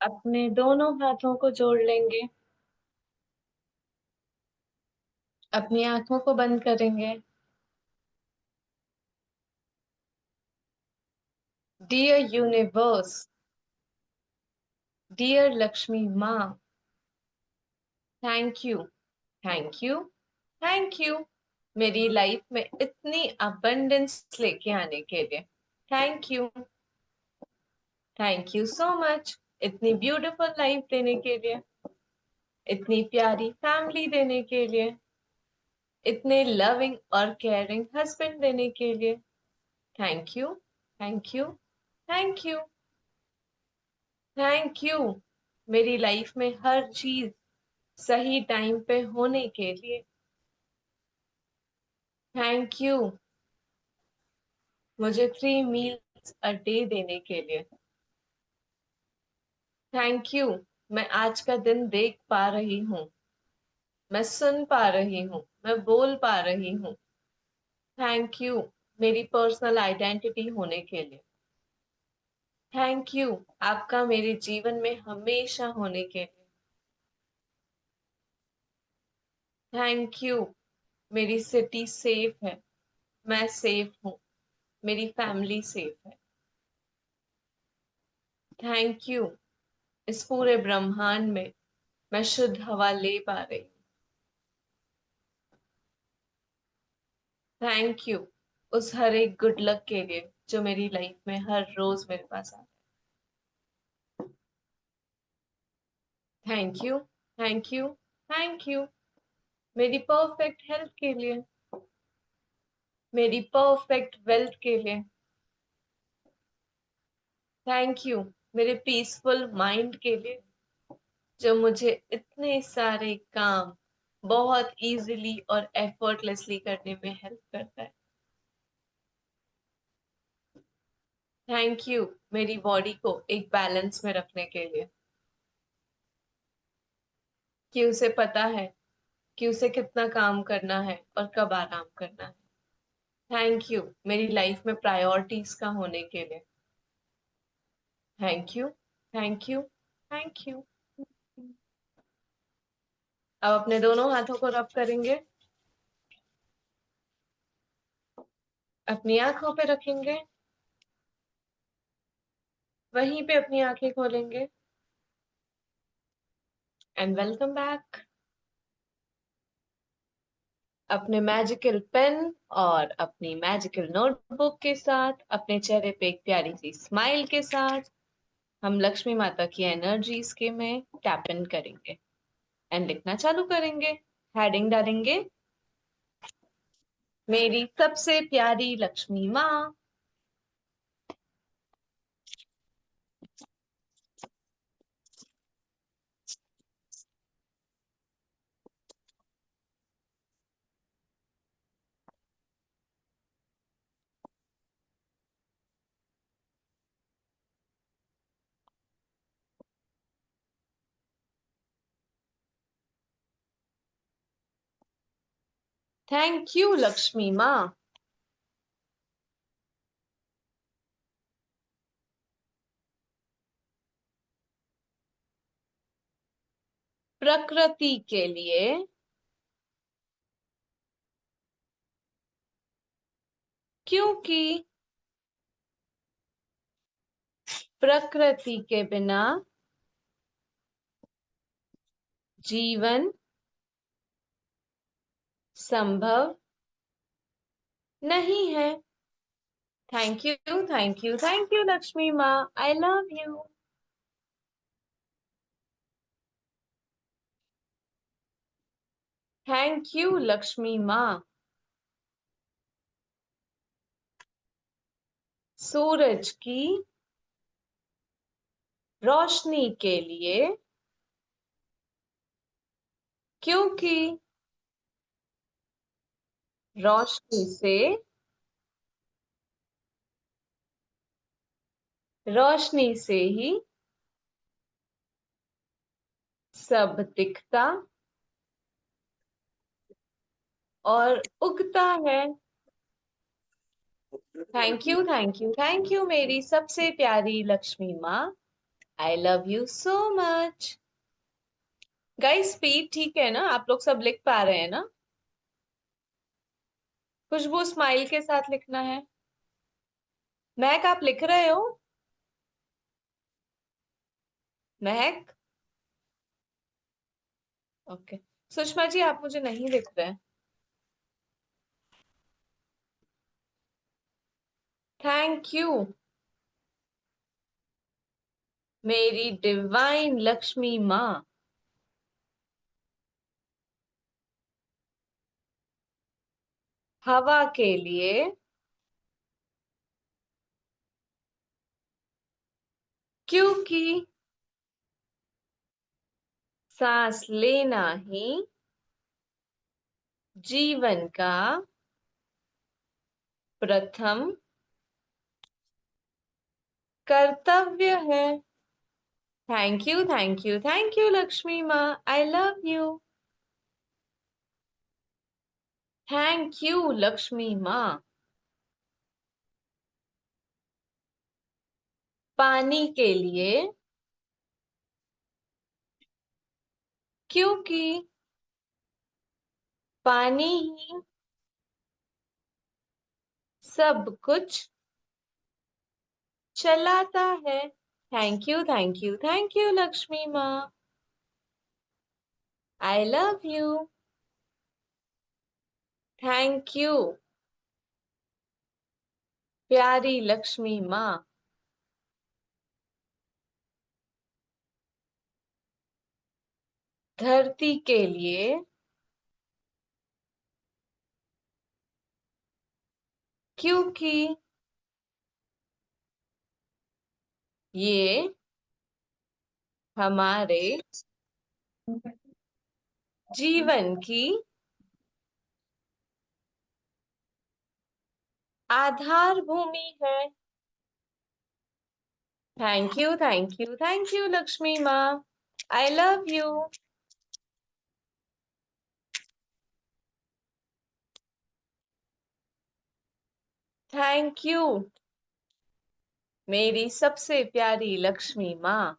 अपने दोनों हाथों को जोड़ लेंगे। अपनी आंखों को बंद करेंगे। डियर यूनिवर्स, डियर लक्ष्मी माँ, thank you, thank you, thank you मेरी लाइफ में इतनी अबंडेंस लेके आने के लिए। Thank you, thank you so much इतनी ब्यूटीफुल लाइफ देने के लिए, इतनी प्यारी फैमिली देने के लिए, इतने लविंग और केयरिंग हस्बैंड देने के लिए। Thank you, thank you, thank you, thank you मेरी लाइफ में हर चीज सही टाइम पे होने के लिए। थैंक यू मुझे 3 मील्स अ डे देने के लिए। थैंक यू मैं आज का दिन देख पा रही हूँ, मैं सुन पा रही हूँ, मैं बोल पा रही हूँ। थैंक यू मेरी पर्सनल आइडेंटिटी होने के लिए। थैंक यू आपका मेरे जीवन में हमेशा होने के लिए। थैंक यू मेरी सिटी सेफ है, मैं सेफ हूँ, मेरी फैमिली सेफ है। थैंक यू इस पूरे ब्रह्मांड में मैं शुद्ध हवा ले पा रही हूँ। थैंक यू उस हर एक गुड लक के लिए जो मेरी लाइफ में हर रोज मेरे पास आता है। Thank you, thank you, thank you मेरी परफेक्ट हेल्थ के लिए, मेरी परफेक्ट वेल्थ के लिए। थैंक यू मेरे पीसफुल माइंड के लिए जो मुझे इतने सारे काम बहुत इजीली और एफर्टलेसली करने में हेल्प करता है। थैंक यू मेरी बॉडी को एक बैलेंस में रखने के लिए, कि उसे पता है कि उसे कितना काम करना है और कब आराम करना है। थैंक यू मेरी लाइफ में प्रायोरिटीज का होने के लिए। Thank you, thank you, thank you. अब अपने दोनों हाथों को रब करेंगे, अपनी आंखों पे रखेंगे, वहीं पे अपनी आंखें खोलेंगे। And welcome back. अपने मैजिकल पेन और अपनी मैजिकल नोटबुक के साथ, अपने चेहरे पे एक प्यारी सी स्माइल के साथ हम लक्ष्मी माता की एनर्जीज के में टैप इन करेंगे एंड लिखना चालू करेंगे। हेडिंग डालेंगे, मेरी सबसे प्यारी लक्ष्मी माँ। थैंक यू लक्ष्मी माँ। प्रकृति के लिए, क्योंकि प्रकृति के बिना जीवन संभव नहीं है। Thank you, thank you, thank you Lakshmi माँ, I love you. Thank you Lakshmi माँ। सूरज की रोशनी के लिए, क्योंकि रोशनी से, रोशनी से ही सब दिखता और उगता है। Thank you, thank you, thank you मेरी सबसे प्यारी लक्ष्मी माँ, I love you so much. Guys speed ठीक है ना? आप लोग सब लिख पा रहे हैं ना? खुशबू स्माइल के साथ लिखना है। महक आप लिख रहे हो? महक। ओके। सुषमा जी आप मुझे नहीं लिख रहे हैं। थैंक यू मेरी डिवाइन लक्ष्मी माँ। हवा के लिए क्योंकि सांस लेना ही जीवन का प्रथम कर्तव्य है। Thank you thank you thank you Lakshmi माँ। I love you. Thank you Lakshmi माँ। पानी के लिए क्योंकि पानी ही सब कुछ चलाता है। Thank you thank you thank you Lakshmi माँ। I love you. Thank you प्यारी लक्ष्मी माँ। धरती के लिए क्योंकि ये हमारे जीवन की आधार भूमि है। Thank you thank you thank you Lakshmi माँ। I love you. Thank you मेरी सबसे प्यारी लक्ष्मी माँ।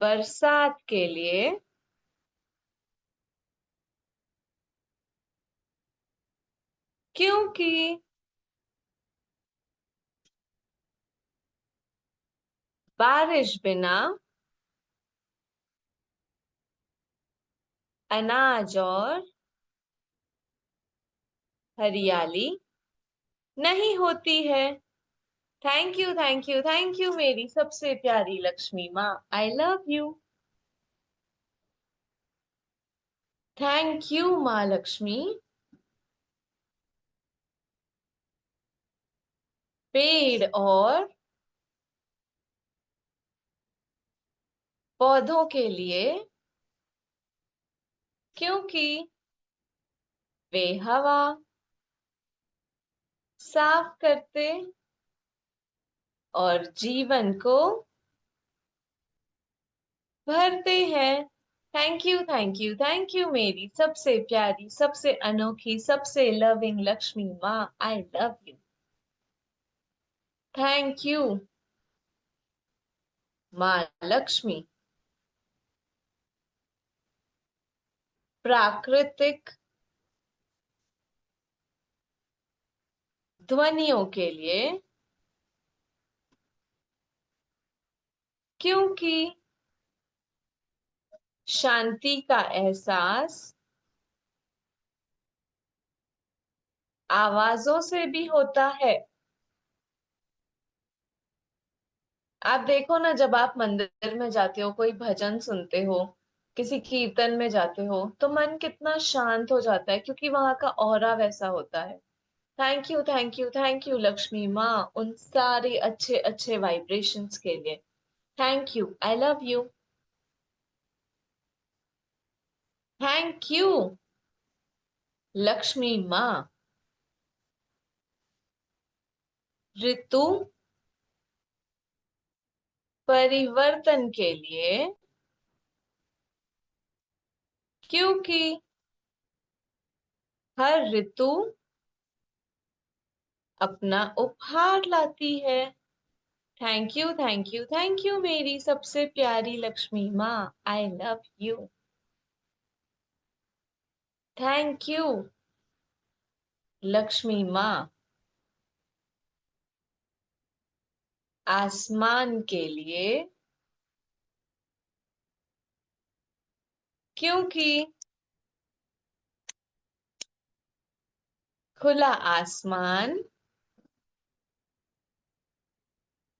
बरसात के लिए क्योंकि बारिश बिना अनाज और हरियाली नहीं होती है। Thank you thank you thank you मेरी सबसे प्यारी लक्ष्मी माँ। I love you. Thank you माँ लक्ष्मी। पेड़ और पौधों के लिए क्योंकि वे हवा साफ करते और जीवन को भरते हैं। थैंक यू थैंक यू मेरी सबसे प्यारी सबसे अनोखी सबसे लविंग लक्ष्मी माँ। I love you. Thank you माँ लक्ष्मी। प्राकृतिक ध्वनियों के लिए क्योंकि शांति का एहसास आवाजों से भी होता है। आप देखो ना, जब आप मंदिर में जाते हो, कोई भजन सुनते हो, किसी कीर्तन में जाते हो, तो मन कितना शांत हो जाता है क्योंकि वहां का ऑरा वैसा होता है। Thank you thank you thank you Lakshmi माँ उन सारे अच्छे अच्छे वाइब्रेशंस के लिए। Thank you. I love you. Thank you Lakshmi माँ। ऋतु परिवर्तन के लिए क्योंकि हर ऋतु अपना उपहार लाती है। Thank you, thank you, thank you मेरी सबसे प्यारी लक्ष्मी माँ। I love you. Thank you Lakshmi माँ। आसमान के लिए, क्योंकि खुला आसमान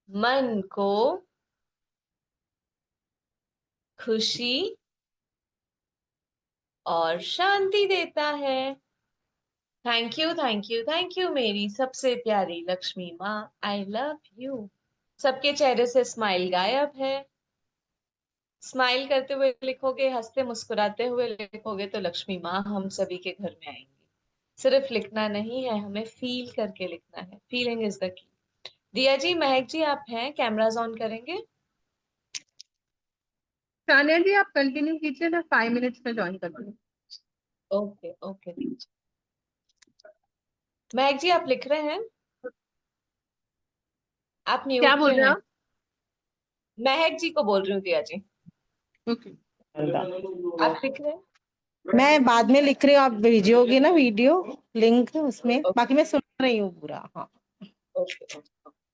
मन को खुशी और शांति देता है। Thank you, thank you, thank you मेरी सबसे प्यारी लक्ष्मी माँ। I love you. सबके चेहरे से स्माइल गायब है। स्माइल करते हुए लिखोगे, हंसते मुस्कुराते हुए लिखोगे तो लक्ष्मी माँ हम सभी के घर में आएंगी। सिर्फ लिखना नहीं है, हमें फील करके लिखना है। Feeling is the key. दिया जी, महक जी, आप हैं, कैमरास ऑन करेंगे? तान्या जी आप कंटिन्यू कीजिए, मैं 5 मिनट्स में ज्वाइन कर दूँ। ओके ओके दीजिए। महक जी आप लिख रहे हैं? आप क्या म्यूट बोल पे रहे हैं हैं। आप? महक जी को बोल रही हूँ दिया जी। ओके। आप लिख रहे हैं? मैं बाद में लिख रही हूँ, आप भेजियोगे ना वीडियो लिंक उसमें, ओके बाकी मैं सुन रही हूँ पूरा। हाँ ओके ओके।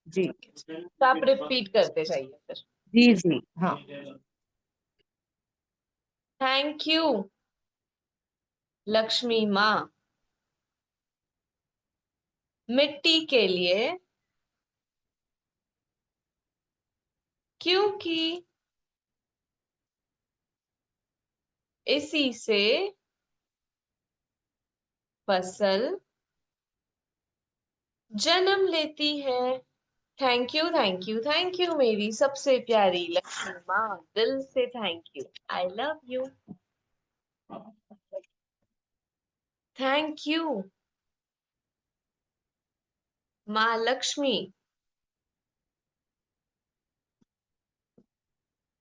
जी तो आप रिपीट करते जाइए फिर। जी जी हाँ। थैंक यू लक्ष्मी माँ, मिट्टी के लिए, क्योंकि इसी से फसल जन्म लेती है। Thank you, thank you, thank you मेरी सबसे प्यारी लक्ष्मी माँ। दिल से thank you. I love you. Thank you माँ लक्ष्मी,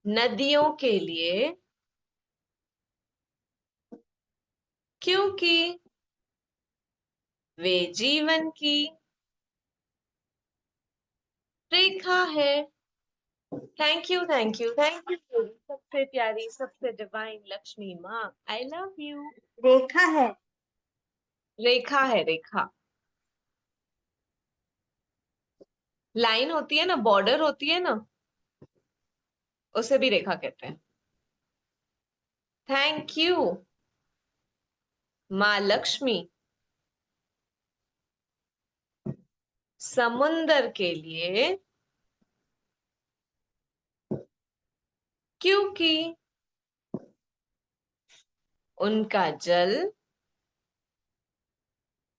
नदियों के लिए, क्योंकि वे जीवन की रेखा है। Thank you, thank you, thank you मेरी सबसे प्यारी, सबसे डिवाइन लक्ष्मी माँ। I love you. रेखा है। रेखा है, रेखा। लाइन होती है ना, बॉर्डर होती है ना, उसे भी रेखा कहते हैं। थैंक यू माँ लक्ष्मी, समुंदर के लिए, क्योंकि उनका जल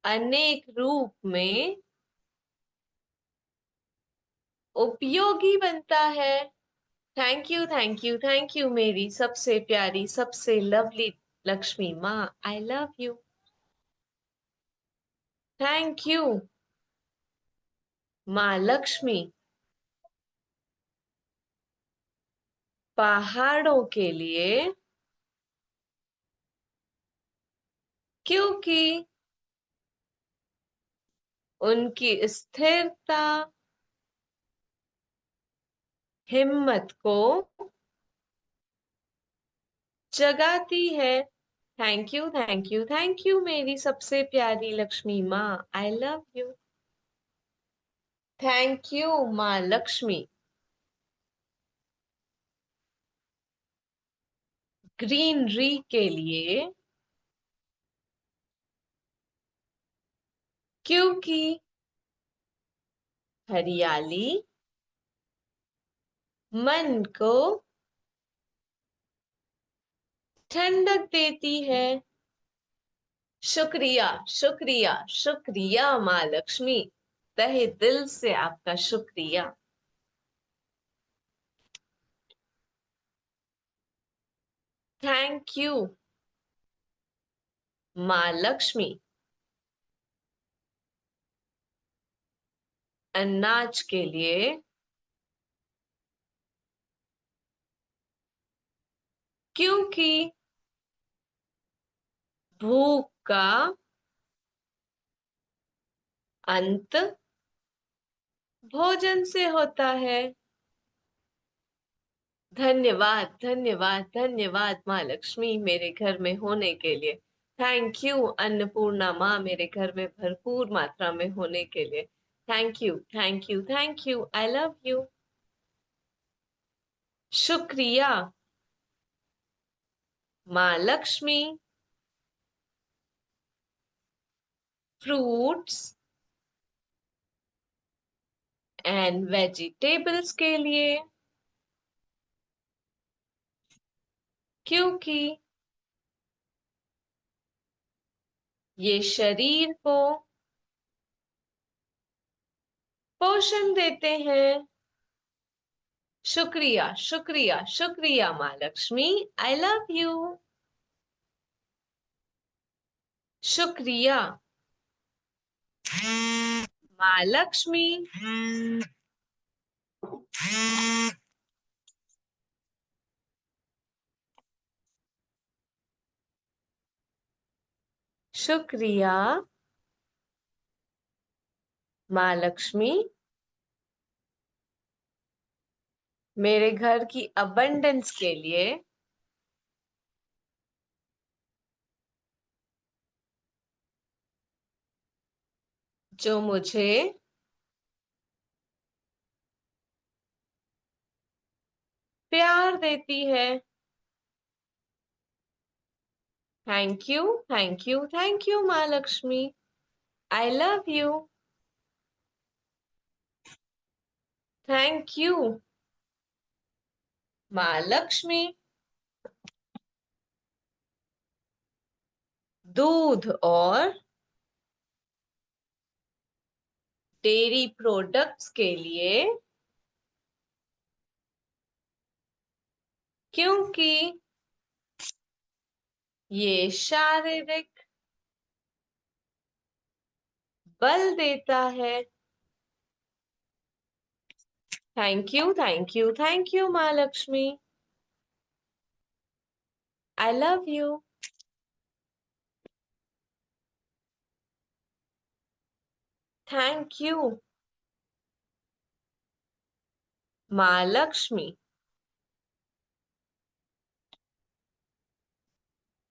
अनेक रूप में उपयोगी बनता है। Thank you, thank you, thank you मेरी सबसे प्यारी, सबसे लवली लक्ष्मी माँ। I love you. Thank you माँ लक्ष्मी, पहाड़ों के लिए, क्योंकि उनकी स्थिरता हिम्मत को जगाती है। Thank you, thank you, thank you मेरी सबसे प्यारी लक्ष्मी माँ। I love you. Thank you माँ लक्ष्मी, ग्रीनरी के लिए, क्योंकि हरियाली मन को ठंडक देती है। शुक्रिया, शुक्रिया, शुक्रिया माँ लक्ष्मी। तहे दिल से आपका शुक्रिया। थैंक यू माँ लक्ष्मी, अनाज के लिए, क्योंकि भूख का अंत भोजन से होता है। धन्यवाद धन्यवाद धन्यवाद माँ लक्ष्मी मेरे घर में होने के लिए। थैंक यू अन्नपूर्णा माँ मेरे घर में भरपूर मात्रा में होने के लिए। Thank you thank you thank you, I love you. शुक्रिया माँ लक्ष्मी फ्रूट्स एंड वेजिटेबल्स के लिए, क्योंकि ये शरीर को पोषण देते हैं। शुक्रिया शुक्रिया शुक्रिया माँ लक्ष्मी, आई लव यू। शुक्रिया माँ लक्ष्मी शुक्रिया माँ लक्ष्मी मेरे घर की अबंडेंस के लिए, जो मुझे प्यार देती है। Thank you thank you thank you माँ Lakshmi, I love you. Thank you माँ लक्ष्मी दूध और डेयरी प्रोडक्ट्स के लिए, क्योंकि ये शारीरिक बल देता है। Thank you thank you thank you माँ Lakshmi, I love you. Thank you माँ लक्ष्मी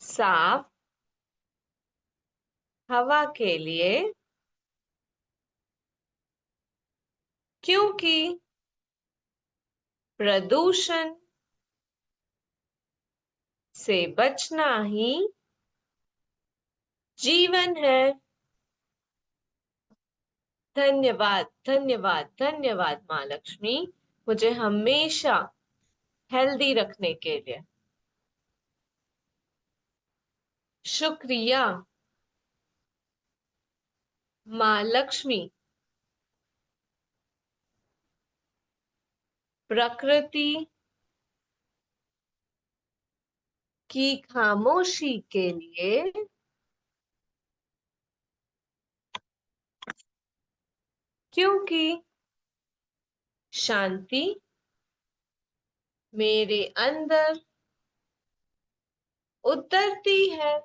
साफ हवा के लिए, क्योंकि प्रदूषण से बचना ही जीवन है। धन्यवाद धन्यवाद धन्यवाद माँ लक्ष्मी मुझे हमेशा हेल्दी रखने के लिए। शुक्रिया माँ लक्ष्मी प्रकृति की खामोशी के लिए, क्योंकि शांति मेरे अंदर उतरती है।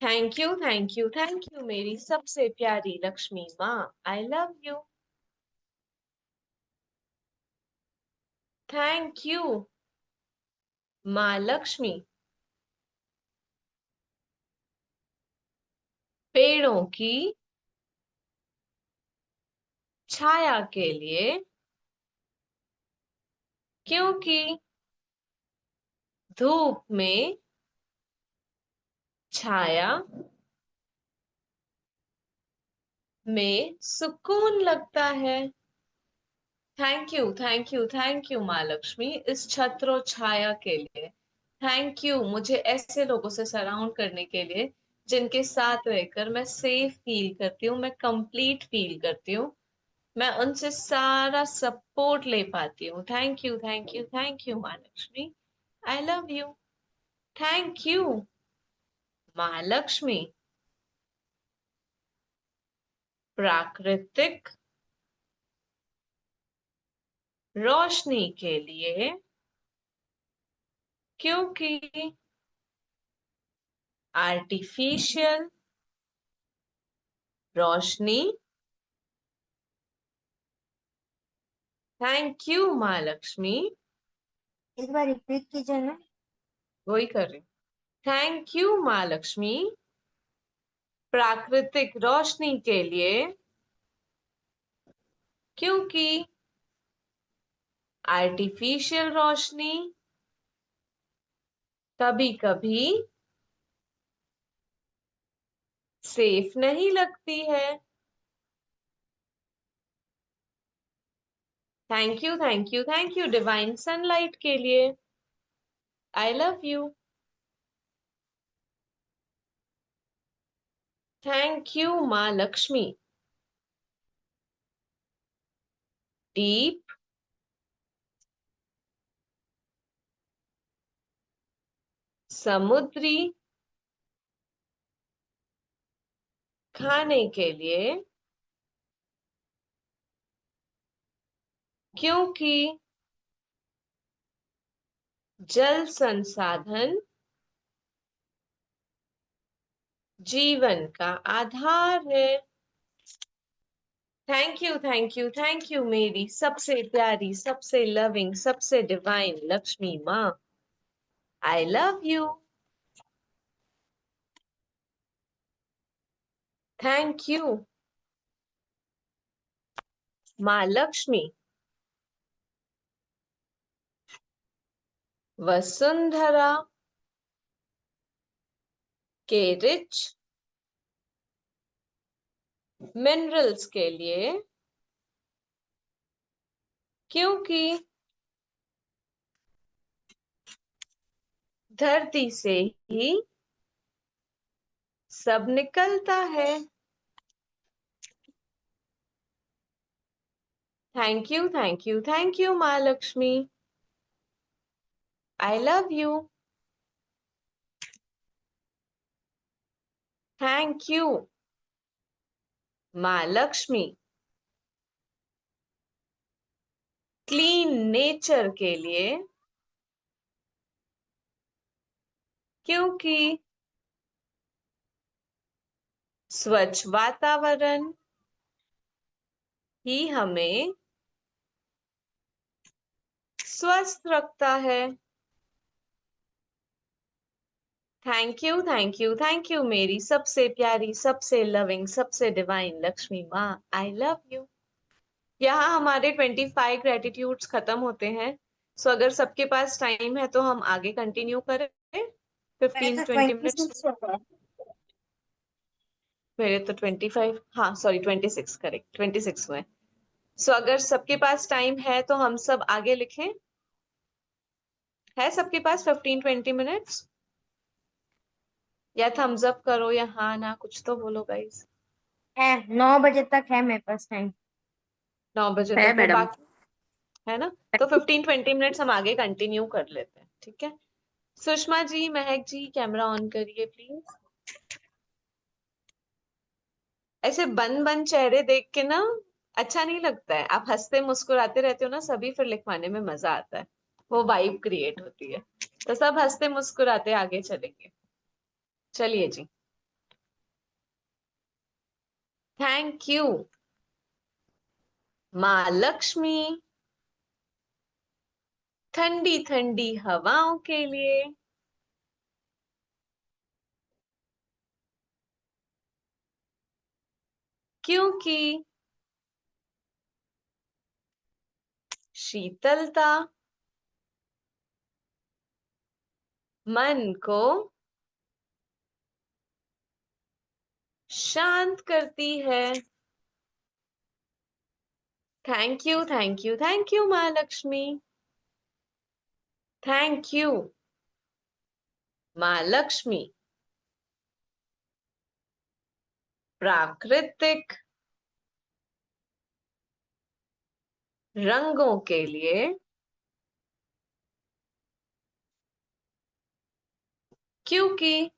Thank you thank you thank you मेरी सबसे प्यारी लक्ष्मी माँ, I love you. Thank you माँ लक्ष्मी पेड़ों की छाया के लिए, क्योंकि धूप में छाया में सुकून लगता है। थैंक यू थैंक यू माँ लक्ष्मी इस छत्र छाया के लिए। थैंक यू मुझे ऐसे लोगों से सराउंड करने के लिए जिनके साथ रहकर मैं सेफ फील करती हूँ, मैं कंप्लीट फील करती हूँ, मैं उनसे सारा सपोर्ट ले पाती हूँ। Thank you thank you thank you माँ Lakshmi, I love you. Thank you माँ लक्ष्मी प्राकृतिक रोशनी के लिए, क्योंकि आर्टिफिशियल रोशनी। थैंक यू माँ लक्ष्मी। एक बार रिपीट कीजिए ना। वही कर रही। थैंक यू माँ लक्ष्मी, प्राकृतिक रोशनी के लिए, क्योंकि आर्टिफिशियल रोशनी कभी कभी सेफ नहीं लगती है। Thank you thank you thank you divine sunlight के लिए। आई लव यू। थैंक यू माँ लक्ष्मी, डीप समुद्री खाने के लिए, क्योंकि जल संसाधन जीवन का आधार है। Thank you thank you thank you मेरी सबसे प्यारी, सबसे लविंग, सबसे डिवाइन लक्ष्मी माँ। I love you. Thank you माँ लक्ष्मी, वसुंधरा के रिच मिनरल्स के लिए, क्योंकि धरती से ही सब निकलता है। Thank you thank you thank you माँ Lakshmi. I love you. Thank you माँ लक्ष्मी, क्लीन नेचर के लिए, क्योंकि स्वच्छ वातावरण ही हमें स्वस्थ रखता है। Thank you thank you thank you मेरी सबसे प्यारी, सबसे लविंग, सबसे डिवाइन लक्ष्मी माँ। I love you. यहाँ हमारे 25 ग्रेटिट्यूड्स खत्म होते हैं। सो अगर सबके पास टाइम है तो हम आगे कंटिन्यू करें मेरे 15 तो 20 26 मिनट्स। हो गए। मेरे तो 25, हाँ सॉरी 26, करेक्ट 26 हुए। सो अगर सबके पास टाइम है तो हम सब आगे लिखें। है सबके पास 15-20 मिनट्स? या थम्स अप करो या हाँ ना कुछ तो बोलो गाइस। है 9 बजे तक है मेरे पास टाइम। 9 बजे है तक है मैडम। बाकी, है ना? तो 15-20 मिनट्स हम आगे कंटिन्यू कर लेते हैं, ठीक है? सुषमा जी, महक जी, कैमरा ऑन करिए प्लीज। ऐसे बन बन चेहरे देख के ना अच्छा नहीं लगता है। आप हंसते मुस्कुराते रहते हो ना सभी, फिर लिखवाने में मजा आता है, वो वाइब क्रिएट होती है। तो सब हंसते मुस्कुराते आगे चलेंगे। चलिए जी। थैंक यू माँ लक्ष्मी, ठंडी ठंडी हवाओं के लिए, क्योंकि शीतलता मन को शांत करती है। Thank you thank you thank you माँ लक्ष्मी। थैंक यू माँ लक्ष्मी, प्राकृतिक रंगों के लिए, क्योंकि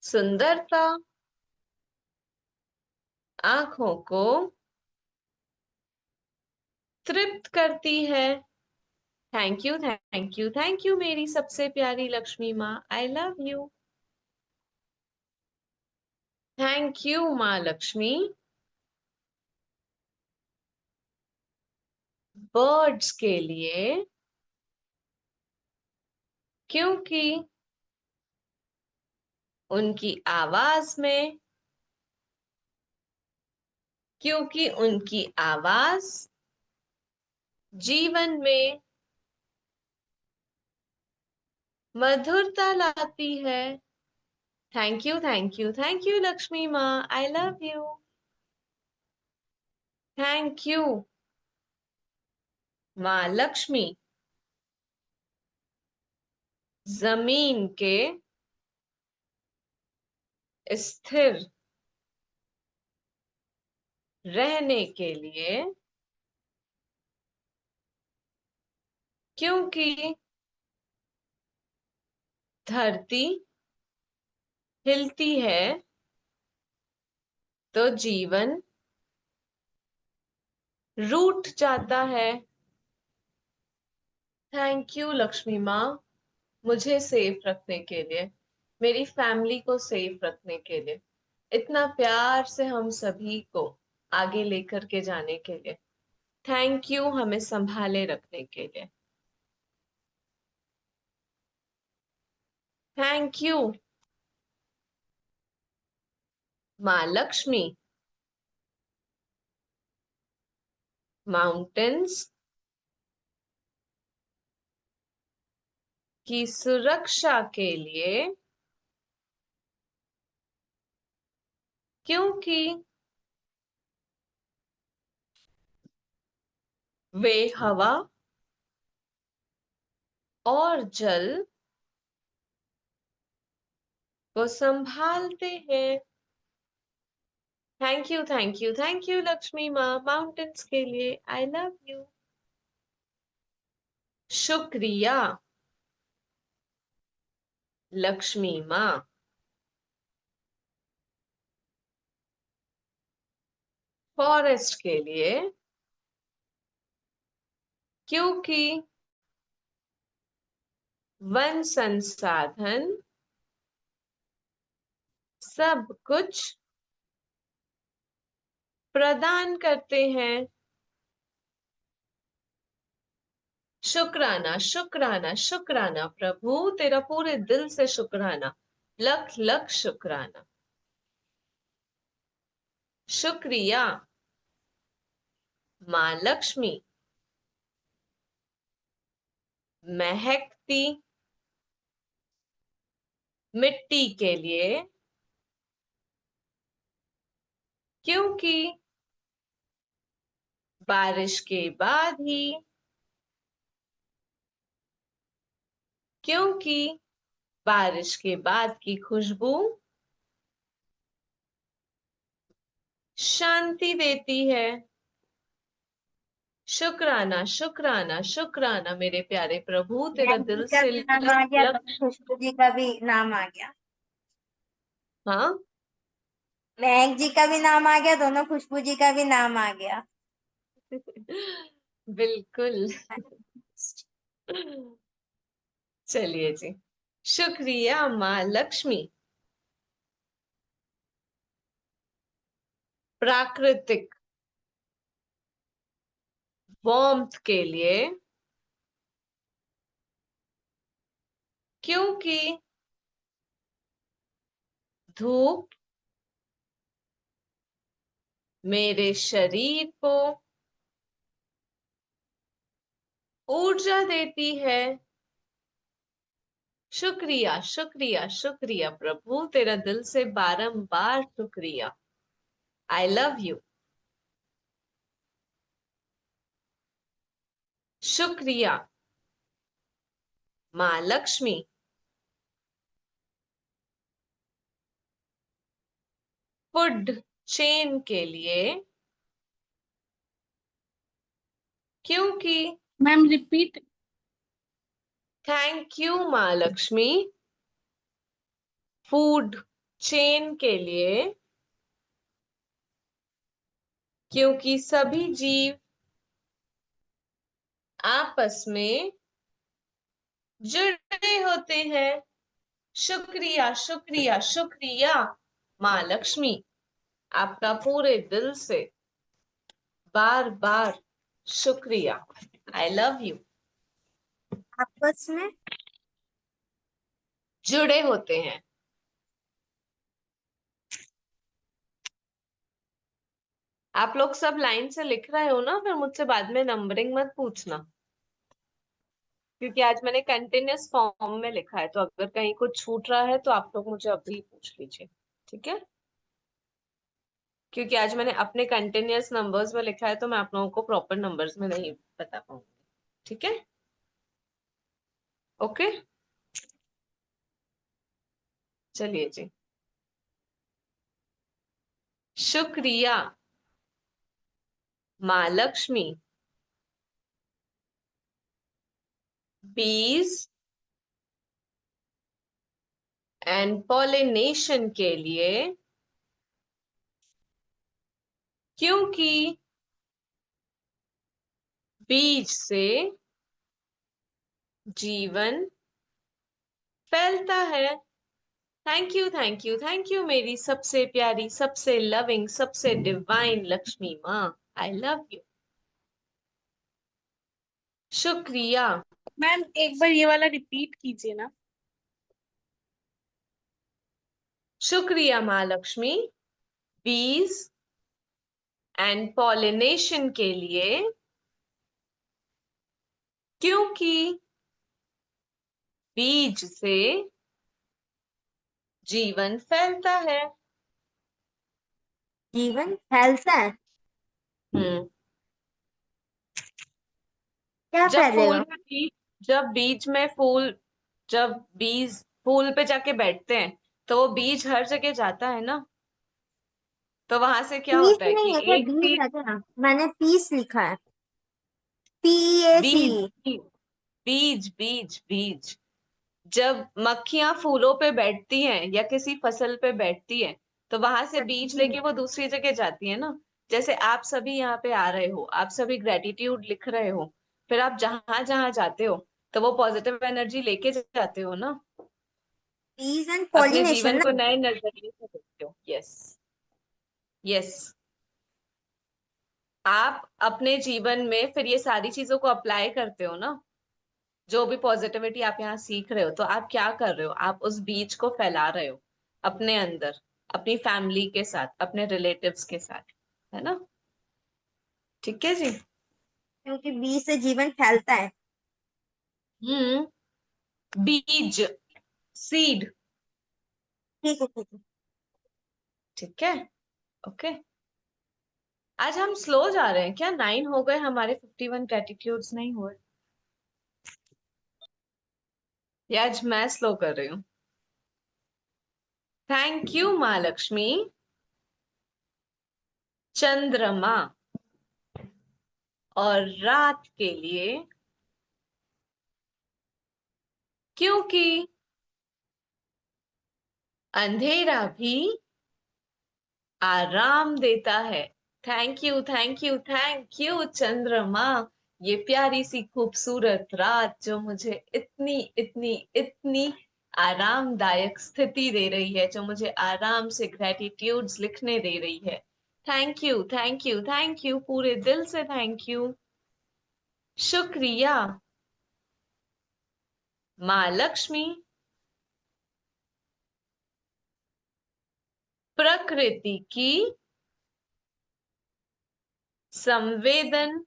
सुंदरता आंखों को तृप्त करती है। Thank you thank you thank you मेरी सबसे प्यारी लक्ष्मी माँ। I love you. Thank you माँ लक्ष्मी। बर्ड्स के लिए, क्योंकि उनकी आवाज में, क्योंकि उनकी आवाज जीवन में मधुरता लाती है। Thank you, thank you, thank you Lakshmi माँ। I love you. Thank you माँ लक्ष्मी। जमीन के स्थिर रहने के लिए, क्योंकि धरती हिलती है तो जीवन रूठ जाता है। थैंक यू लक्ष्मी माँ, मुझे सेफ रखने के लिए, मेरी फैमिली को सेफ रखने के लिए, इतना प्यार से हम सभी को आगे लेकर के जाने के लिए। थैंक यू हमें संभाले रखने के लिए। थैंक यू माँ लक्ष्मी। माउंटेन्स की सुरक्षा के लिए, क्योंकि वे हवा और जल को संभालते हैं। Thank you, thank you, thank you Lakshmi माँ, माउंटेन्स के लिए। आई लव यू। शुक्रिया लक्ष्मी माँ। फॉरेस्ट के लिए, क्योंकि वन संसाधन सब कुछ प्रदान करते हैं। शुक्राना, शुक्राना, शुक्राना प्रभु, तेरा पूरे दिल से शुक्राना, लख लख शुक्राना। शुक्रिया माँ लक्ष्मी। महकती मिट्टी के लिए, क्योंकि बारिश के बाद ही, क्योंकि बारिश के बाद की खुशबू शांति देती है। शुक्राना, शुक्राना, शुक्राना मेरे प्यारे प्रभु, तेरा महक जी दिल का से भी नाम आ लख गया, लख तो खुशबू जी का भी नाम आ गया। हाँ महक जी का भी नाम आ गया, दोनों खुशबू जी का भी नाम आ गया। बिल्कुल। चलिए जी, शुक्रिया माँ लक्ष्मी। प्राकृतिक वार्मथ के लिए, क्योंकि धूप मेरे शरीर को ऊर्जा देती है। शुक्रिया, शुक्रिया, शुक्रिया प्रभु, तेरा दिल से बारंबार शुक्रिया। आई लव यू। शुक्रिया माँ लक्ष्मी। फूड चेन के लिए, क्योंकि मैम रिपीट। थैंक यू माँ लक्ष्मी। फूड चेन के लिए, क्योंकि सभी जीव आपस में जुड़े होते हैं। शुक्रिया, शुक्रिया, शुक्रिया माँ लक्ष्मी आपका पूरे दिल से बार बार शुक्रिया। आई लव यू। आपस में जुड़े होते हैं। आप लोग सब लाइन से लिख रहे हो ना, फिर मुझसे बाद में नंबरिंग मत पूछना, क्योंकि आज मैंने कंटिन्यूअस फॉर्म में लिखा है, तो अगर कहीं कुछ छूट रहा है तो आप लोग मुझे अभी पूछ लीजिए, ठीक है? क्योंकि आज मैंने अपने कंटिन्यूअस नंबर्स में लिखा है, तो मैं आप लोगों को प्रॉपर नंबर्स में नहीं बता पाऊंगी, ठीक है? ओके, चलिए जी। शुक्रिया माँ लक्ष्मी बीज एंड पॉलिनेशन के लिए, क्योंकि बीज से जीवन फैलता है। Thank you, thank you, thank you मेरी सबसे प्यारी, सबसे लविंग, सबसे डिवाइन लक्ष्मी माँ। I love you. शुक्रिया। मैम एक बार ये वाला रिपीट कीजिए ना। शुक्रिया माँ लक्ष्मी बीज एंड पॉलिनेशन के लिए, क्योंकि बीज से जीवन फैलता है। जीवन फैलता है। हम्म। क्या जब फूल फैलेगा? में बीज जब बीज में फूल जब बीज फूल पे जाके बैठते हैं, तो वो बीज हर जगह जाता है ना, तो वहां से क्या पीस होता है नहीं कि है क्या? एक बीज बीज है क्या? मैंने पीस लिखा है। PEAC। बीज बीज बीज बीज बीज जब मक्खियां फूलों पे बैठती हैं या किसी फसल पे बैठती हैं, तो वहां से बीज लेके वो दूसरी जगह जाती है ना। जैसे आप सभी यहाँ पे आ रहे हो, आप सभी ग्रेटिट्यूड लिख रहे हो, फिर आप जहां जहां जाते हो तो वो पॉजिटिव एनर्जी लेके जाते हो ना। पीस एंड अपने पॉलिनेशन जीवन को ना। नए नजरिए से देखते हो। Yes, yes. आप अपने जीवन में फिर ये सारी चीजों को अप्लाई करते हो ना, जो भी पॉजिटिविटी आप यहाँ सीख रहे हो, तो आप क्या कर रहे हो? आप उस बीज को फैला रहे हो अपने अंदर, अपनी फैमिली के साथ, अपने रिलेटिव्स के साथ, है ना? ठीक है जी। क्योंकि बीज से जीवन फैलता है। बीज, सीड। ठीक है, ठीक है। ठीक है, ओके। आज हम स्लो जा रहे हैं क्या? 9 हो गए हमारे, 51 ग्रेटिट्यूड्स नहीं हुए? या आज मैं स्लो कर रही हूँ? थैंक यू माँ लक्ष्मी चंद्रमा और रात के लिए, क्योंकि अंधेरा भी आराम देता है। Thank you, thank you, thank you चंद्रमा। ये प्यारी सी खूबसूरत रात जो मुझे इतनी इतनी इतनी आरामदायक स्थिति दे रही है, जो मुझे आराम से ग्रेटिट्यूड्स लिखने दे रही है। Thank you, thank you, thank you, पूरे दिल से थैंक यू। शुक्रिया माँ लक्ष्मी प्रकृति की संवेदनशीलता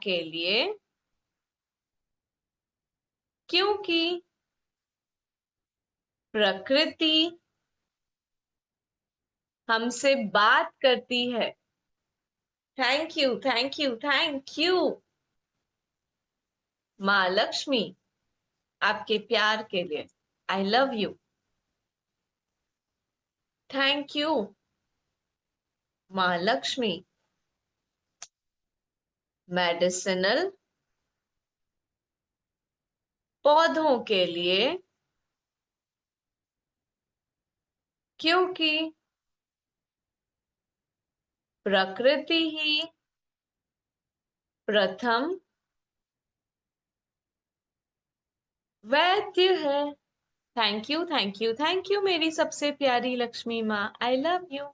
के लिए, क्योंकि प्रकृति हमसे बात करती है। Thank you, thank you, thank you माँ लक्ष्मी आपके प्यार के लिए। आई लव यू। थैंक यू माँ लक्ष्मी मेडिसिनल पौधों के लिए, क्योंकि प्रकृति ही प्रथम वैद्य है। Thank you, thank you, thank you मेरी सबसे प्यारी लक्ष्मी माँ, आई लव यू।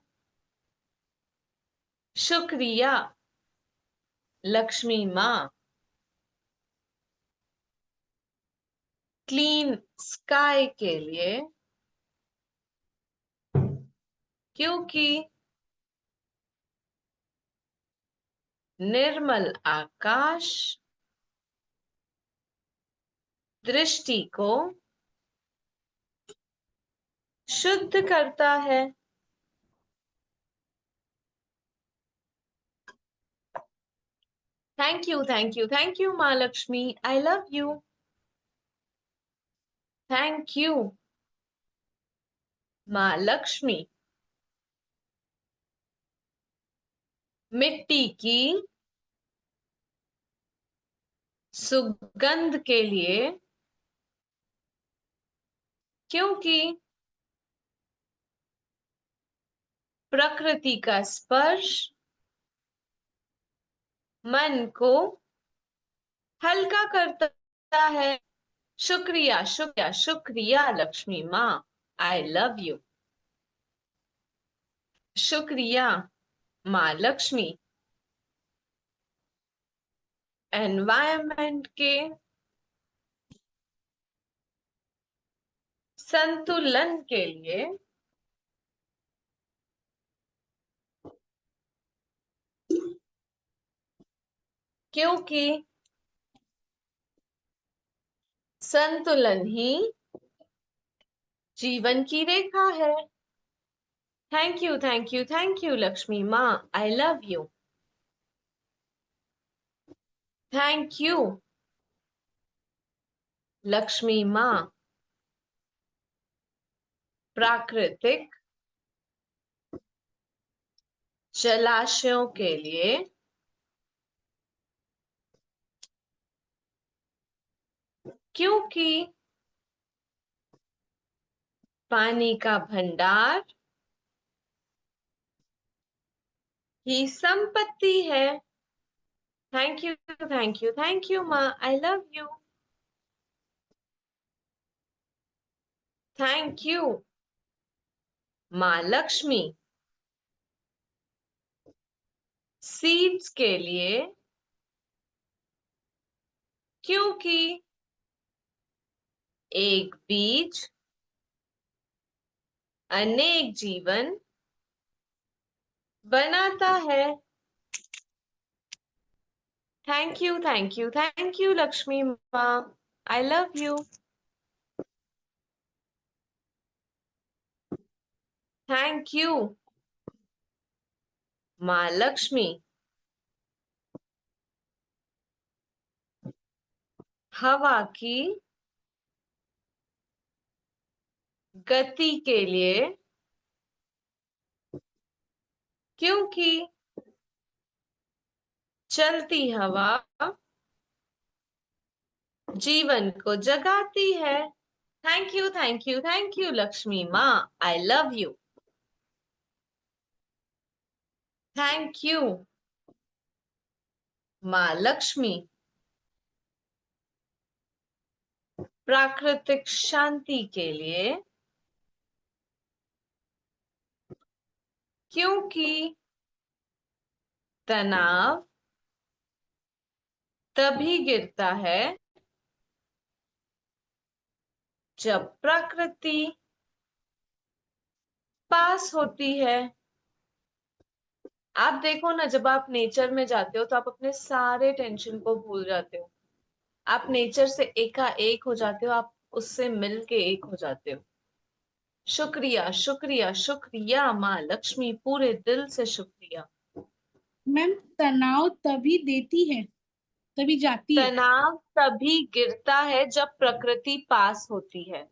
शुक्रिया लक्ष्मी माँ। क्लीन स्काई के लिए, क्योंकि निर्मल आकाश दृष्टि को शुद्ध करता है। Thank you, thank you, thank you माँ Lakshmi, I love you. Thank you माँ लक्ष्मी। मिट्टी की सुगंध के लिए, क्योंकि प्रकृति का स्पर्श मन को हल्का करता है। शुक्रिया, शुक्रिया, शुक्रिया लक्ष्मी माँ, आई लव यू। शुक्रिया माँ लक्ष्मी। एनवायरनमेंट के संतुलन के लिए, क्योंकि संतुलन ही जीवन की रेखा है। Thank you, thank you, thank you Lakshmi माँ, I love you. Thank you Lakshmi माँ। प्राकृतिक जलाशयों के लिए, क्योंकि पानी का भंडार ही संपत्ति है। Thank you, thank you, thank you माँ, I love you. Thank you माँ लक्ष्मी। सीड्स के लिए, क्योंकि एक बीज अनेक जीवन बनाता है। Thank you, thank you, thank you Lakshmi माँ, I love you. Thank you माँ लक्ष्मी। हवा की गति के लिए, क्योंकि चलती हवा जीवन को जगाती है। Thank you, thank you, thank you Lakshmi माँ, I love you. Thank you माँ लक्ष्मी। प्राकृतिक शांति के लिए, क्योंकि तनाव तभी गिरता है जब प्रकृति पास होती है। आप देखो ना, जब आप नेचर में जाते हो तो आप अपने सारे टेंशन को भूल जाते हो। आप नेचर से एकाएक हो जाते हो, आप उससे मिल के एक हो जाते हो। शुक्रिया, शुक्रिया, शुक्रिया माँ लक्ष्मी, पूरे दिल से शुक्रिया। मैम तनाव तभी देती है, तभी जाती है। तनाव तभी गिरता है जब प्रकृति पास होती है।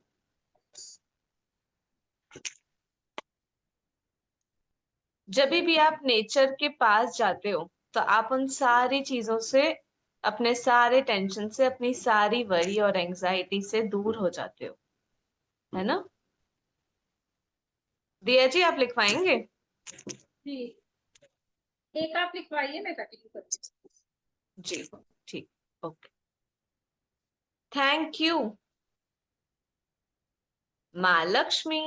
जब भी आप नेचर के पास जाते हो तो आप उन सारी चीजों से, अपने सारे टेंशन से, अपनी सारी वरी और एंजाइटी से दूर हो जाते हो, है ना। दिया जी, आप लिखवाएंगे? जी, एक आप लिखवाइए, मैं कंटिन्यू करती हूँ। जी ठीक, ओके। थैंक यू माँ लक्ष्मी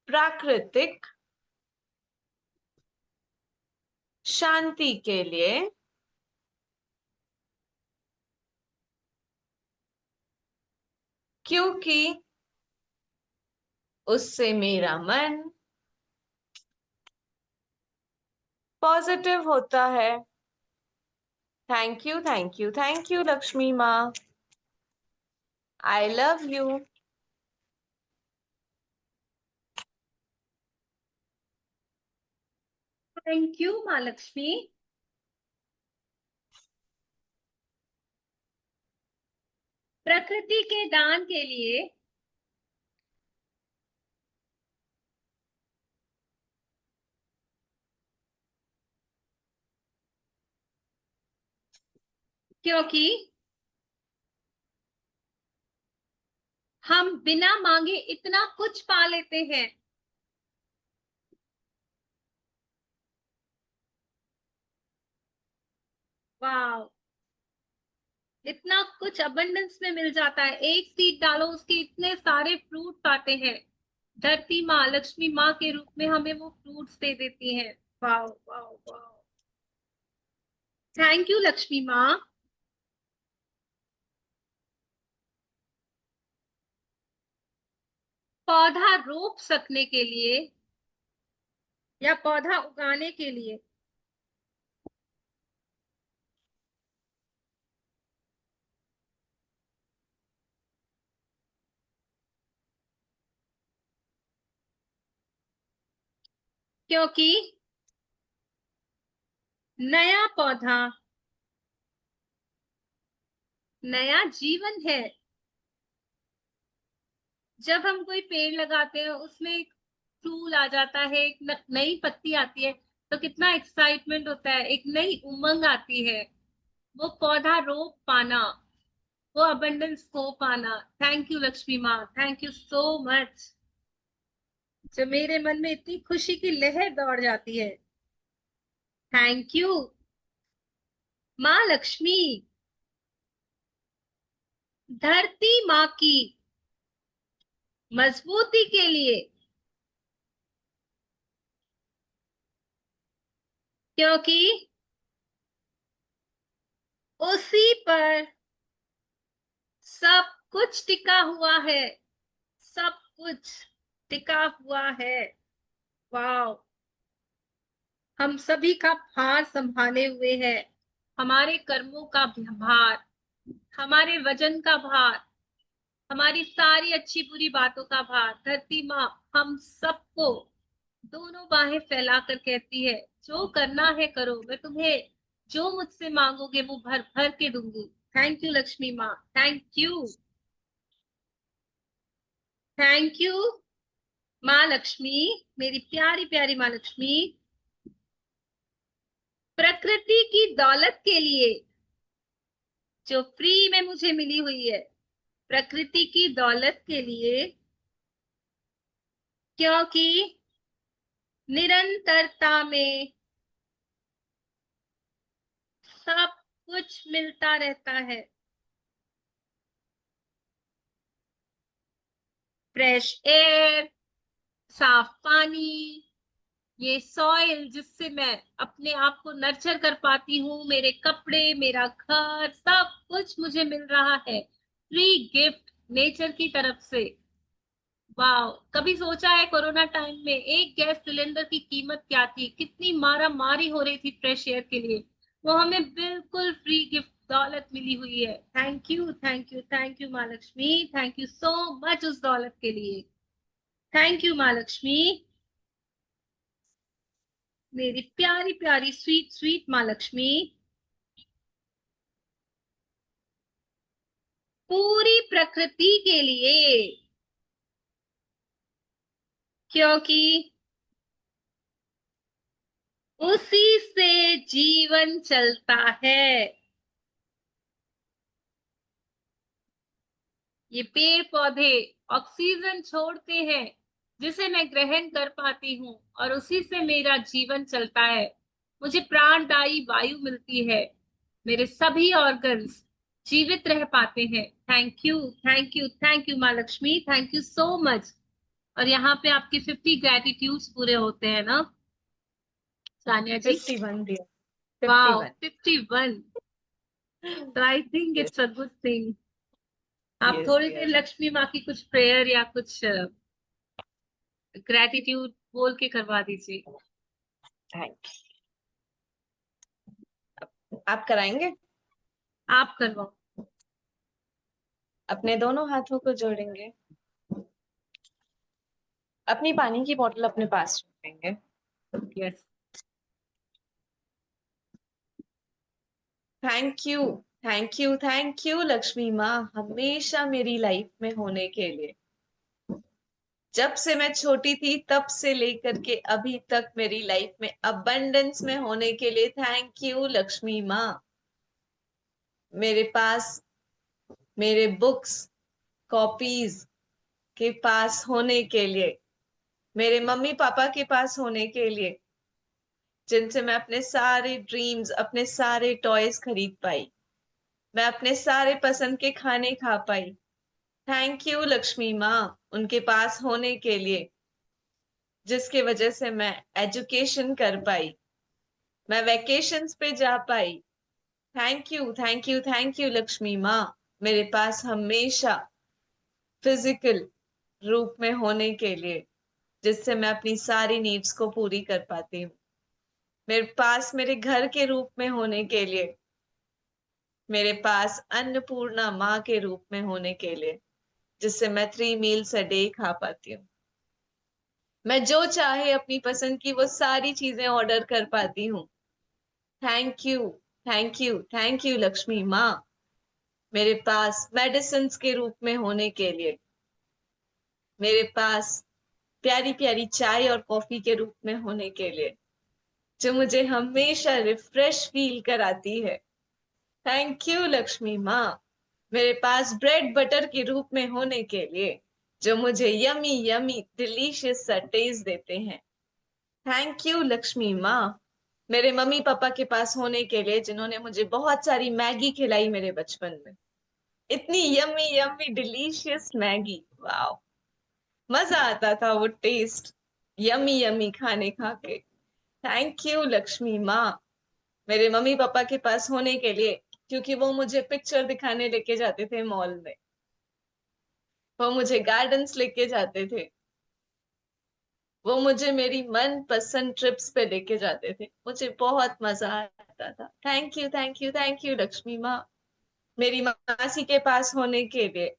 प्राकृतिक शांति के लिए क्योंकि उससे मेरा मन पॉजिटिव होता है। Thank you, thank you, thank you Lakshmi माँ। I love you. Thank you माँ लक्ष्मी। प्रकृति के दान के लिए क्योंकि हम बिना मांगे इतना कुछ पा लेते हैं। वाह, इतना कुछ अबंडेंस में मिल जाता है। एक सीड डालो, उसके इतने सारे फ्रूट आते हैं। धरती माँ लक्ष्मी माँ के रूप में हमें वो फ्रूट्स दे देती हैं। वाह वाह वाह, थैंक यू लक्ष्मी माँ। पौधा रोप सकने के लिए या पौधा उगाने के लिए क्योंकि नया पौधा नया जीवन है। जब हम कोई पेड़ लगाते हैं, उसमें एक फूल आ जाता है, एक नई पत्ती आती है, तो कितना एक्साइटमेंट होता है, एक नई उमंग आती है। वो पौधा रोप पाना, वो अबंडेंस को पाना। थैंक यू लक्ष्मी माँ, थैंक यू सो मच। जो मेरे मन में इतनी खुशी की लहर दौड़ जाती है। थैंक यू माँ लक्ष्मी। धरती माँ की मजबूती के लिए क्योंकि उसी पर सब कुछ टिका हुआ है। सब कुछ टिका हुआ है। वाह, हम सभी का भार संभाले हुए है। हमारे कर्मों का भार, हमारे वजन का भार, हमारी सारी अच्छी बुरी बातों का भार। धरती माँ हम सबको दोनों बाहें फैलाकर कहती है, जो करना है करो, मैं तुम्हें जो मुझसे मांगोगे वो भर भर के दूंगी। थैंक यू लक्ष्मी माँ, थैंक यू, थैंक यू माँ लक्ष्मी, मेरी प्यारी प्यारी माँ लक्ष्मी। प्रकृति की दौलत के लिए जो फ्री में मुझे मिली हुई है, प्रकृति की दौलत के लिए क्योंकि निरंतरता में सब कुछ मिलता रहता है। फ्रेश एयर, साफ पानी, ये सॉइल जिससे मैं अपने आप को नर्चर कर पाती हूँ, मेरे कपड़े, मेरा घर, सब कुछ मुझे मिल रहा है फ्री गिफ्ट नेचर की तरफ से। वाह, कभी सोचा है कोरोना टाइम में एक गैस सिलेंडर की कीमत क्या थी, कितनी मारा मारी हो रही थी फ्रेश एयर के लिए। वो हमें बिल्कुल फ्री गिफ्ट दौलत मिली हुई है। Thank you, thank you, thank you माँ Lakshmi, thank you so much उस दौलत के लिए। थैंक यू माँ लक्ष्मी, मेरी प्यारी प्यारी स्वीट स्वीट माँ लक्ष्मी। पूरी प्रकृति के लिए क्योंकि उसी से जीवन चलता है। ये पेड़ पौधे ऑक्सीजन छोड़ते हैं जिसे मैं ग्रहण कर पाती हूँ, और उसी से मेरा जीवन चलता है। मुझे प्राणदायी वायु मिलती है। मेरे सभी ऑर्गन्स जीवित रह पाते हैं। Thank you, thank you, thank you माँ Lakshmi, thank you so much. और यहाँ पे आपके 50 ग्रेटिट्यूड्स पूरे होते हैं ना सानिया जी? 51 दिया, वाओ, 51। 51। तो I think Yes, it's a good thing. आप yes, थोड़ी देर yes. लक्ष्मी माँ की कुछ प्रेयर या कुछ ग्रेटिट्यूड बोल के करवा दीजिए। Thank you. आप कराएंगे? आप करवाओ। अपने दोनों हाथों को जोड़ेंगे, अपनी पानी की बोतल अपने पास रखेंगे। Yes. Thank you, thank you, thank you Lakshmi माँ, हमेशा मेरी लाइफ में होने के लिए। जब से मैं छोटी थी तब से लेकर के अभी तक मेरी लाइफ में अबंडेंस में होने के लिए थैंक यू लक्ष्मी माँ। मेरे पास मेरे बुक्स कॉपीज के पास होने के लिए, मेरे मम्मी पापा के पास होने के लिए, जिनसे मैं अपने सारे ड्रीम्स, अपने सारे टॉयज खरीद पाई, मैं अपने सारे पसंद के खाने खा पाई। थैंक यू लक्ष्मी माँ उनके पास होने के लिए, जिसकी वजह से मैं एजुकेशन कर पाई, मैं वेकेशंस पे जा पाई। Thank you, thank you, thank you Lakshmi माँ मेरे पास हमेशा फिजिकल रूप में होने के लिए, जिससे मैं अपनी सारी नीड्स को पूरी कर पाती हूँ। मेरे पास मेरे घर के रूप में होने के लिए, मेरे पास अन्नपूर्णा माँ के रूप में होने के लिए, जिससे मैं 3 मील्स अ डे खा पाती हूँ। मैं जो चाहे अपनी पसंद की वो सारी चीजें ऑर्डर कर पाती हूँ। Thank you, thank you, thank you Lakshmi माँ मेरे पास मेडिसिन के रूप में होने के लिए, मेरे पास प्यारी प्यारी चाय और कॉफी के रूप में होने के लिए, जो मुझे हमेशा रिफ्रेश फील कराती है। थैंक यू लक्ष्मी माँ मेरे पास ब्रेड बटर के रूप में होने के लिए, जो मुझे यमी यमी डिलीशियस सा टेस्ट देते हैं। थैंक यू लक्ष्मी माँ मेरे मम्मी पापा के पास होने के लिए, जिन्होंने मुझे बहुत सारी मैगी खिलाई मेरे बचपन में, इतनी yummy yummy delicious Maggi, wow, मजा आता था वो टेस्ट, यमी यमी खाने खा के। थैंक यू लक्ष्मी माँ मेरे मम्मी पापा के पास होने के लिए, क्योंकि वो मुझे पिक्चर दिखाने लेके जाते थे मॉल में, वो मुझे गार्डन्स लेके जाते थे, वो मुझे मेरी मन पसंद ट्रिप्स पे लेके जाते थे, मुझे बहुत मजा आता था। Thank you, thank you, thank you Lakshmi माँ मेरी मासी के पास होने के लिए,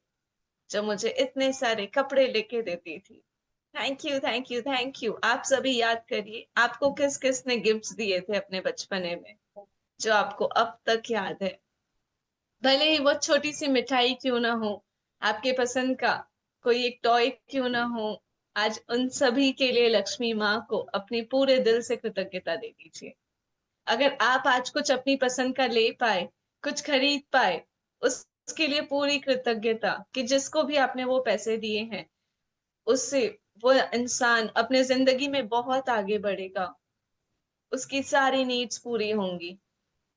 जो मुझे इतने सारे कपड़े लेके देती थी। Thank you, thank you, thank you. आप सभी याद करिए आपको किस किस ने गिफ्ट्स दिए थे अपने बचपने में, जो आपको अब तक याद है। भले ही वो छोटी सी मिठाई क्यों ना हो, आपके पसंद का कोई एक टॉय क्यों ना हो, आज उन सभी के लिए लक्ष्मी माँ को अपनी पूरे दिल से कृतज्ञता दे दीजिए। अगर आप आज कुछ अपनी पसंद का ले पाए, कुछ खरीद पाए, उसके लिए पूरी कृतज्ञता कि जिसको भी आपने वो पैसे दिए हैं, उससे वो इंसान अपने जिंदगी में बहुत आगे बढ़ेगा, उसकी सारी नीड्स पूरी होंगी।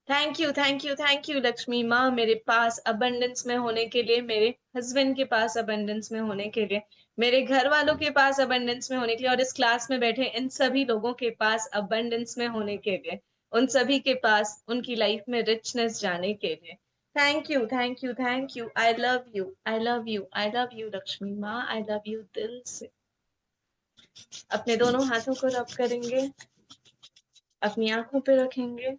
Thank you, thank you, thank you Lakshmi माँ मेरे पास अबंडेंस में होने के लिए, मेरे हस्बैंड के पास अबंडेंस में होने के लिए, मेरे घर वालों के पास अबंडेंस में होने के लिए, और इस क्लास में बैठे इन सभी लोगों के पास अबंडेंस में होने के लिए, उन सभी के पास उनकी लाइफ में रिचनेस जाने के लिए। Thank you, thank you, thank you. I love you, I love you, I love you Lakshmi माँ, आई लव यू दिल से। अपने दोनों हाथों को रब करेंगे, अपनी आंखों पे रखेंगे।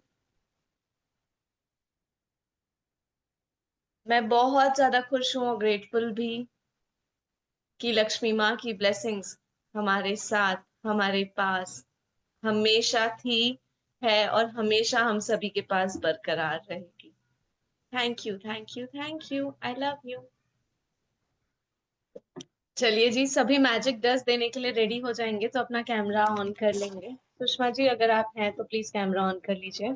मैं बहुत ज्यादा खुश हूँ और ग्रेटफुल भी कि लक्ष्मी माँ की ब्लेसिंग्स हमारे साथ, हमारे पास हमेशा थी, है और हमेशा हम सभी के पास बरकरार रहेगी। Thank you, thank you, thank you, I love you. चलिए जी, सभी मैजिक डस्ट देने के लिए रेडी हो जाएंगे तो अपना कैमरा ऑन कर लेंगे। सुषमा जी अगर आप हैं तो प्लीज कैमरा ऑन कर लीजिए।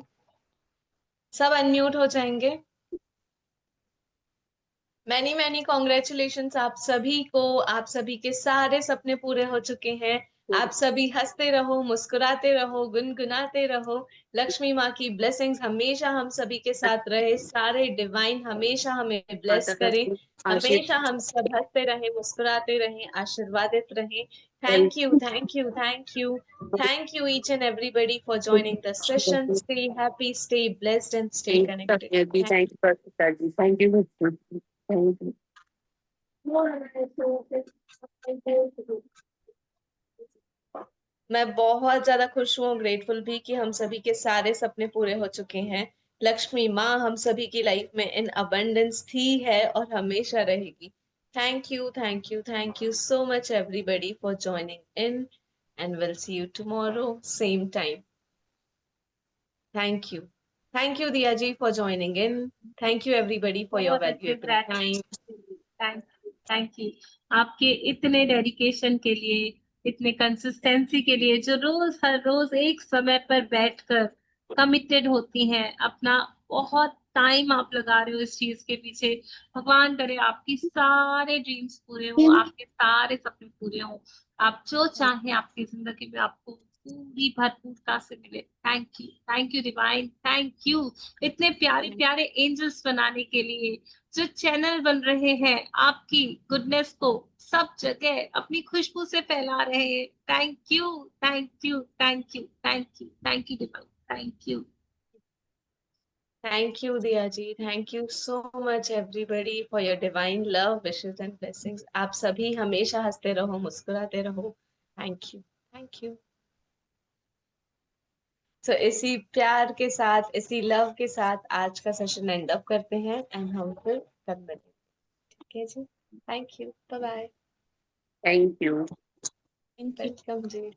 सब अनम्यूट हो जाएंगे। मैनी मैनी कॉन्ग्रेचुलेशंस आप सभी को, आप सभी के सारे सपने पूरे हो चुके हैं। आप सभी हंसते रहो, मुस्कुराते रहो, गुनगुनाते रहो। लक्ष्मी माँ की ब्लेसिंग्स हमेशा हम सभी के साथ रहे। सारे डिवाइन हमेशा हमें ब्लेस करें। हमेशा हम सब हंसते रहें, मुस्कुराते रहें, आशीर्वादित रहें। Thank you, thank you, thank you, thank you each and everybody for joining the session. Stay happy, stay blessed, and stay connected. Thank you. Thank you. Thank you. मैं बहुत ज्यादा खुश हूँ, ग्रेटफुल भी कि हम सभी के सारे सपने पूरे हो चुके हैं। लक्ष्मी माँ हम सभी की लाइफ में इन अबंडेंस थी, है और हमेशा रहेगी। Thank you, thank you, thank you so much everybody for joining in, and we'll see you tomorrow same time. Thank you. Thank you Diya ji for joining in. Thank you everybody for your valuable time. Thank you आपके इतने dedication के लिए, इतने consistency के लिए, जो रोज हर रोज एक समय पर बैठकर कमिटेड होती हैं, अपना बहुत टाइम आप लगा रहे हो इस चीज के पीछे। भगवान करे आपकी सारे ड्रीम्स पूरे हो, आपके सारे सपने पूरे हो, आप जो चाहें आपकी जिंदगी में आपको पूरी भरपूरता से मिले। Thank you divine, thank you इतने प्यारे प्यारे एंजल्स बनाने के लिए, जो चैनल बन रहे हैं आपकी गुडनेस को सब जगह अपनी खुशबू से फैला रहे हैं। Thank you, thank you, thank you, thank you, thank you divine, thank you. Thank you Diya ji. Thank you so much everybody for your divine love, wishes and blessings. आप सभी हमेशा हंसते रहो, मुस्कुराते रहो। Thank you, thank you. So इसी प्यार के साथ, इसी लव के साथ आज का सेशन एंड अप करते हैं, एंड हम फिर कल मिलेंगे। ठीक है जी, thank you, bye bye. Thank you. Welcome ji.